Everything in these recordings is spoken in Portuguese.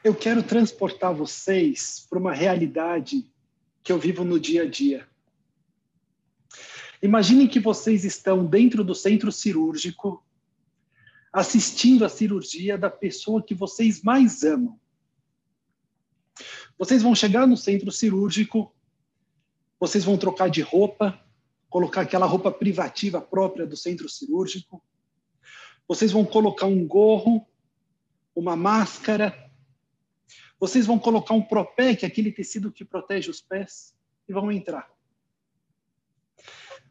Eu quero transportar vocês para uma realidade que eu vivo no dia a dia. Imaginem que vocês estão dentro do centro cirúrgico, assistindo a cirurgia da pessoa que vocês mais amam. Vocês vão chegar no centro cirúrgico, vocês vão trocar de roupa, colocar aquela roupa privativa própria do centro cirúrgico. Vocês vão colocar um gorro, uma máscara. Vocês vão colocar um Propec, aquele tecido que protege os pés, e vão entrar.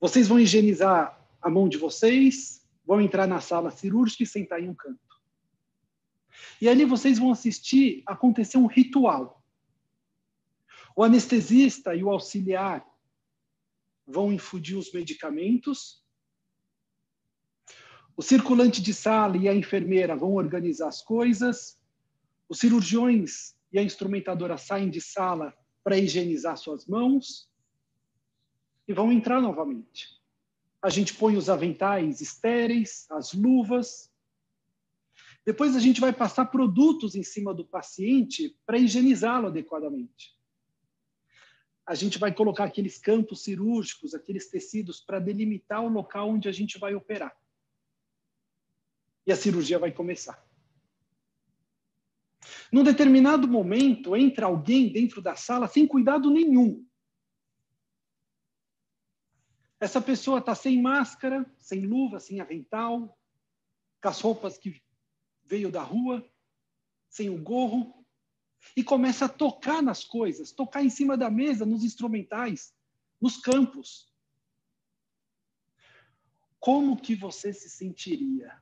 Vocês vão higienizar a mão de vocês, vão entrar na sala cirúrgica e sentar em um canto. E ali vocês vão assistir acontecer um ritual. O anestesista e o auxiliar vão infundir os medicamentos. O circulante de sala e a enfermeira vão organizar as coisas. Os cirurgiões e a instrumentadora saem de sala para higienizar suas mãos e vão entrar novamente. A gente põe os aventais estéreis, as luvas. Depois a gente vai passar produtos em cima do paciente para higienizá-lo adequadamente. A gente vai colocar aqueles campos cirúrgicos, aqueles tecidos para delimitar o local onde a gente vai operar. E a cirurgia vai começar. Num determinado momento, entra alguém dentro da sala sem cuidado nenhum. Essa pessoa está sem máscara, sem luva, sem avental, com as roupas que veio da rua, sem o gorro, e começa a tocar nas coisas, tocar em cima da mesa, nos instrumentais, nos campos. Como que você se sentiria?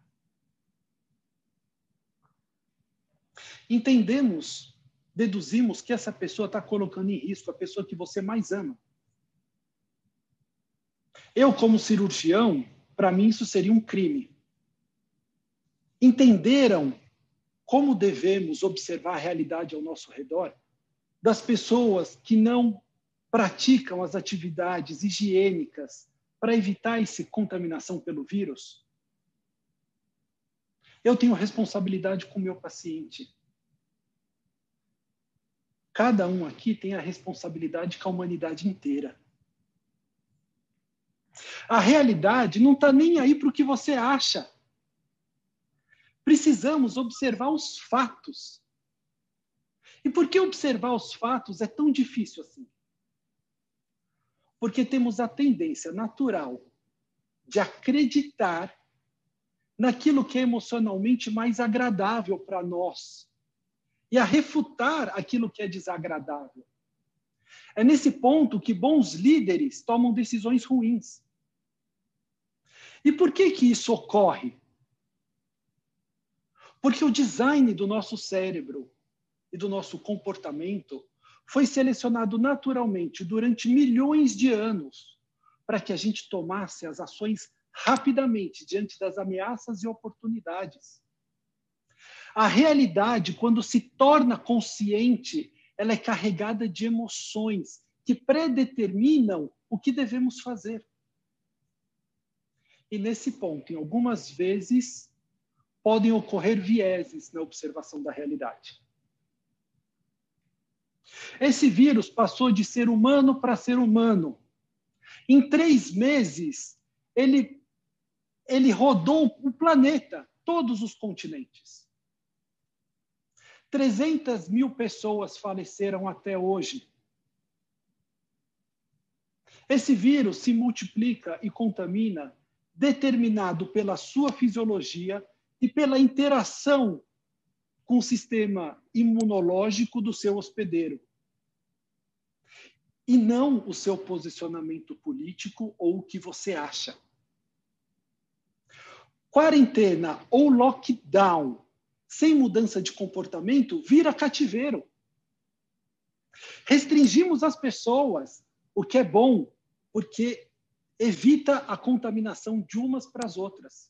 Entendemos, deduzimos que essa pessoa está colocando em risco a pessoa que você mais ama. Eu, como cirurgião, para mim isso seria um crime. Entenderam como devemos observar a realidade ao nosso redor? Das pessoas que não praticam as atividades higiênicas para evitar essa contaminação pelo vírus? Eu tenho responsabilidade com o meu paciente. Cada um aqui tem a responsabilidade com a humanidade inteira. A realidade não está nem aí para o que você acha. Precisamos observar os fatos. E por que observar os fatos é tão difícil assim? Porque temos a tendência natural de acreditar naquilo que é emocionalmente mais agradável para nós e a refutar aquilo que é desagradável. É nesse ponto que bons líderes tomam decisões ruins. E por que isso ocorre? Porque o design do nosso cérebro e do nosso comportamento foi selecionado naturalmente durante milhões de anos para que a gente tomasse as ações rapidamente diante das ameaças e oportunidades. A realidade, quando se torna consciente, ela é carregada de emoções que predeterminam o que devemos fazer. E nesse ponto, em algumas vezes, podem ocorrer vieses na observação da realidade. Esse vírus passou de ser humano para ser humano. Em 3 meses, ele rodou o planeta, todos os continentes. 300 mil pessoas faleceram até hoje. Esse vírus se multiplica e contamina, determinado pela sua fisiologia e pela interação com o sistema imunológico do seu hospedeiro. E não o seu posicionamento político ou o que você acha. Quarentena ou lockdown sem mudança de comportamento vira cativeiro. Restringimos as pessoas, o que é bom, porque evita a contaminação de umas para as outras.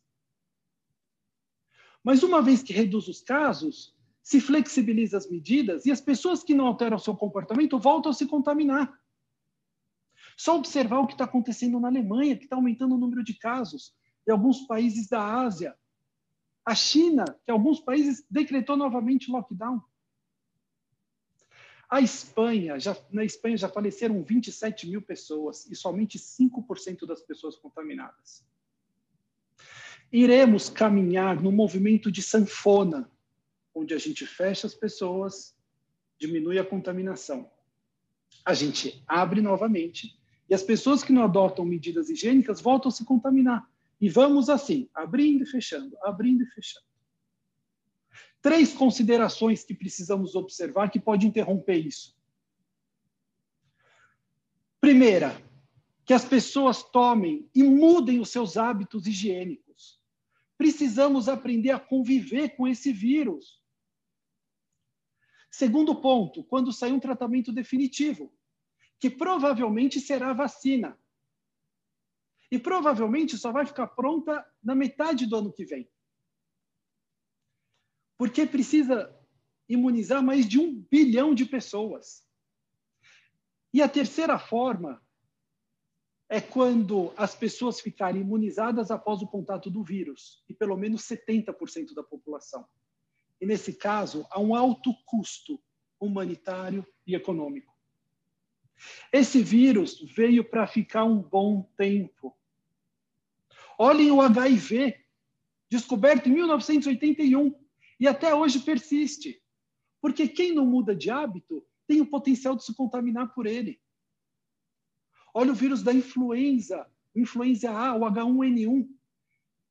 Mas uma vez que reduz os casos, se flexibiliza as medidas e as pessoas que não alteram seu comportamento voltam a se contaminar. Só observar o que está acontecendo na Alemanha, que está aumentando o número de casos, em alguns países da Ásia. A China, que em alguns países decretou novamente lockdown. Na Espanha já faleceram 27 mil pessoas e somente 5% das pessoas contaminadas. Iremos caminhar no movimento de sanfona, onde a gente fecha as pessoas, diminui a contaminação. A gente abre novamente e as pessoas que não adotam medidas higiênicas voltam a se contaminar. E vamos assim, abrindo e fechando, abrindo e fechando. 3 considerações que precisamos observar que pode interromper isso. Primeira, que as pessoas tomem e mudem os seus hábitos higiênicos. Precisamos aprender a conviver com esse vírus. Segundo ponto, quando sair um tratamento definitivo, que provavelmente será vacina. E provavelmente só vai ficar pronta na metade do ano que vem. Porque precisa imunizar mais de 1 bilhão de pessoas. E a terceira forma é quando as pessoas ficarem imunizadas após o contato do vírus, e pelo menos 70% da população. E nesse caso, há um alto custo humanitário e econômico. Esse vírus veio para ficar um bom tempo. Olhem o HIV, descoberto em 1981, e até hoje persiste. Porque quem não muda de hábito tem o potencial de se contaminar por ele. Olha o vírus da influenza A, o H1N1.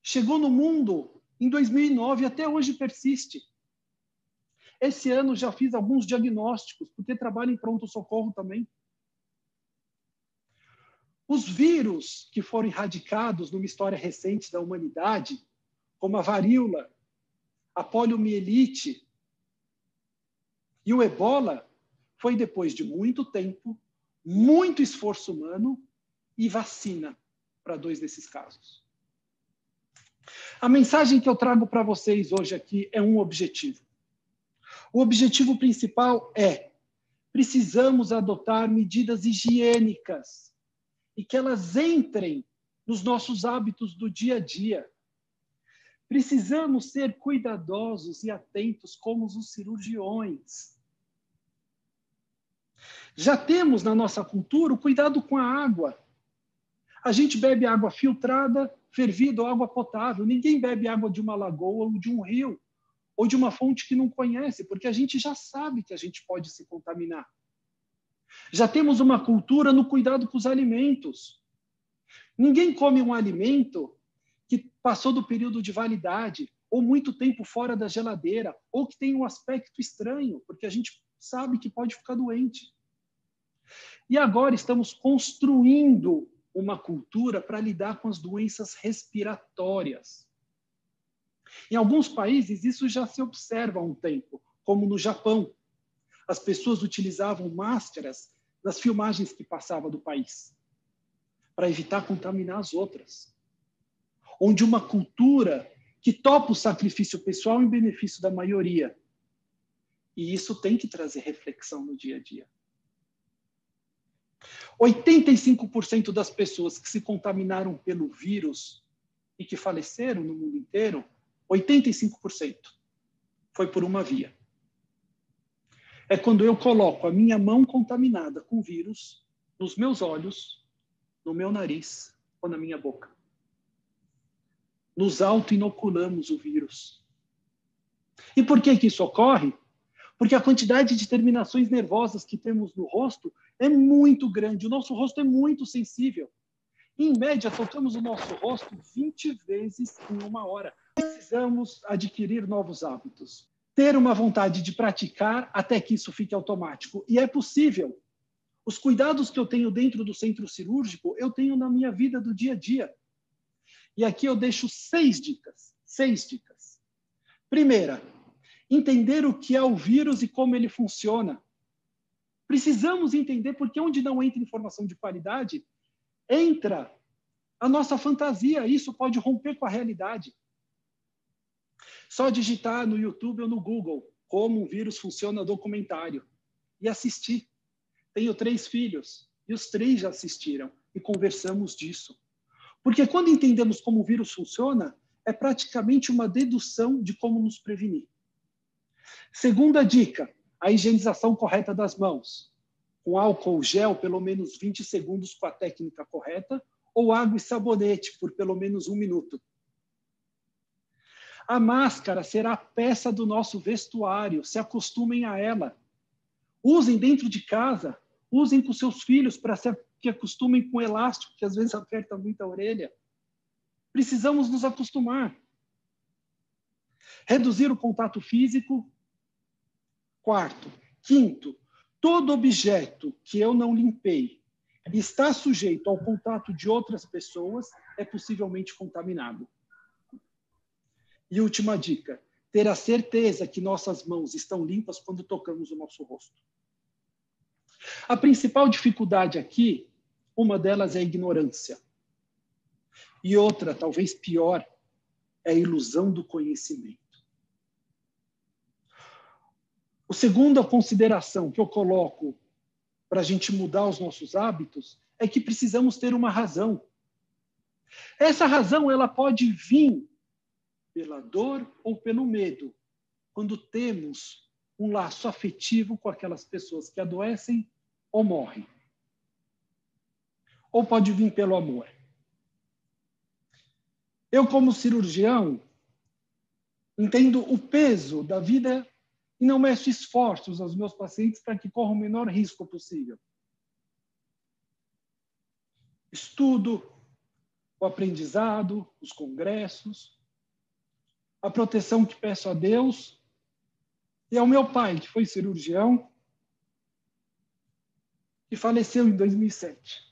Chegou no mundo em 2009 e até hoje persiste. Esse ano já fiz alguns diagnósticos, porque trabalho em pronto-socorro também. Os vírus que foram erradicados numa história recente da humanidade, como a varíola, a poliomielite e o ebola, foi depois de muito tempo, muito esforço humano e vacina para 2 desses casos. A mensagem que eu trago para vocês hoje aqui é um objetivo. O objetivo principal é: precisamos adotar medidas higiênicas e que elas entrem nos nossos hábitos do dia a dia. Precisamos ser cuidadosos e atentos como os cirurgiões. Já temos na nossa cultura o cuidado com a água. A gente bebe água filtrada, fervida ou água potável. Ninguém bebe água de uma lagoa ou de um rio, ou de uma fonte que não conhece, porque a gente já sabe que a gente pode se contaminar. Já temos uma cultura no cuidado com os alimentos. Ninguém come um alimento que passou do período de validade, ou muito tempo fora da geladeira, ou que tem um aspecto estranho, porque a gente sabe que pode ficar doente. E agora estamos construindo uma cultura para lidar com as doenças respiratórias. Em alguns países, isso já se observa há um tempo, como no Japão. As pessoas utilizavam máscaras nas filmagens que passavam do país, para evitar contaminar as outras. Onde uma cultura que topa o sacrifício pessoal em benefício da maioria. E isso tem que trazer reflexão no dia a dia. 85% das pessoas que se contaminaram pelo vírus e que faleceram no mundo inteiro, 85% foi por uma via. É quando eu coloco a minha mão contaminada com vírus nos meus olhos, no meu nariz ou na minha boca. Nos auto-inoculamos o vírus. E por que isso ocorre? Porque a quantidade de terminações nervosas que temos no rosto é muito grande. O nosso rosto é muito sensível. Em média, tocamos o nosso rosto 20 vezes em 1 hora. Precisamos adquirir novos hábitos. Ter uma vontade de praticar até que isso fique automático. E é possível. Os cuidados que eu tenho dentro do centro cirúrgico, eu tenho na minha vida do dia a dia. E aqui eu deixo 6 dicas. 6 dicas. Primeira, entender o que é o vírus e como ele funciona. Precisamos entender porque onde não entra informação de qualidade, entra a nossa fantasia. Isso pode romper com a realidade. Só digitar no YouTube ou no Google como um vírus funciona documentário e assistir. Tenho 3 filhos e os 3 já assistiram e conversamos disso. Porque quando entendemos como o vírus funciona, é praticamente uma dedução de como nos prevenir. Segunda dica, a higienização correta das mãos, com álcool gel pelo menos 20 segundos com a técnica correta, ou água e sabonete por pelo menos 1 minuto. A máscara será a peça do nosso vestuário, se acostumem a ela. Usem dentro de casa, usem com seus filhos para que acostumem com o elástico, que às vezes aperta muito a orelha. Precisamos nos acostumar. Reduzir o contato físico. Quarto. Quinto, todo objeto que eu não limpei e está sujeito ao contato de outras pessoas é possivelmente contaminado. E última dica, ter a certeza que nossas mãos estão limpas quando tocamos o nosso rosto. A principal dificuldade aqui, uma delas é a ignorância. E outra, talvez pior, é a ilusão do conhecimento. A segunda consideração que eu coloco para a gente mudar os nossos hábitos é que precisamos ter uma razão. Essa razão ela pode vir pela dor ou pelo medo, quando temos um laço afetivo com aquelas pessoas que adoecem ou morrem. Ou pode vir pelo amor. Eu, como cirurgião, entendo o peso da vida e não meço esforços aos meus pacientes para que corram o menor risco possível. Estudo, o aprendizado, os congressos, a proteção que peço a Deus e ao meu pai, que foi cirurgião, que faleceu em 2007.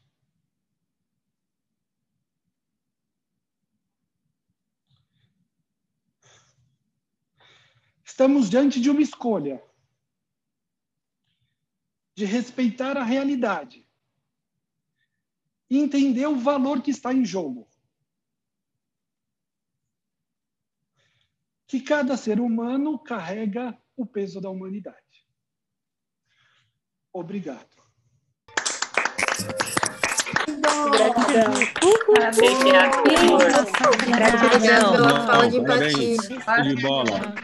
Estamos diante de uma escolha de respeitar a realidade e entender o valor que está em jogo. Que cada ser humano carrega o peso da humanidade. Obrigado. Gratidão. Gratidão pela fala de empatia. De bola.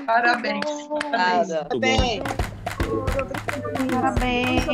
Parabéns. Parabéns. Parabéns.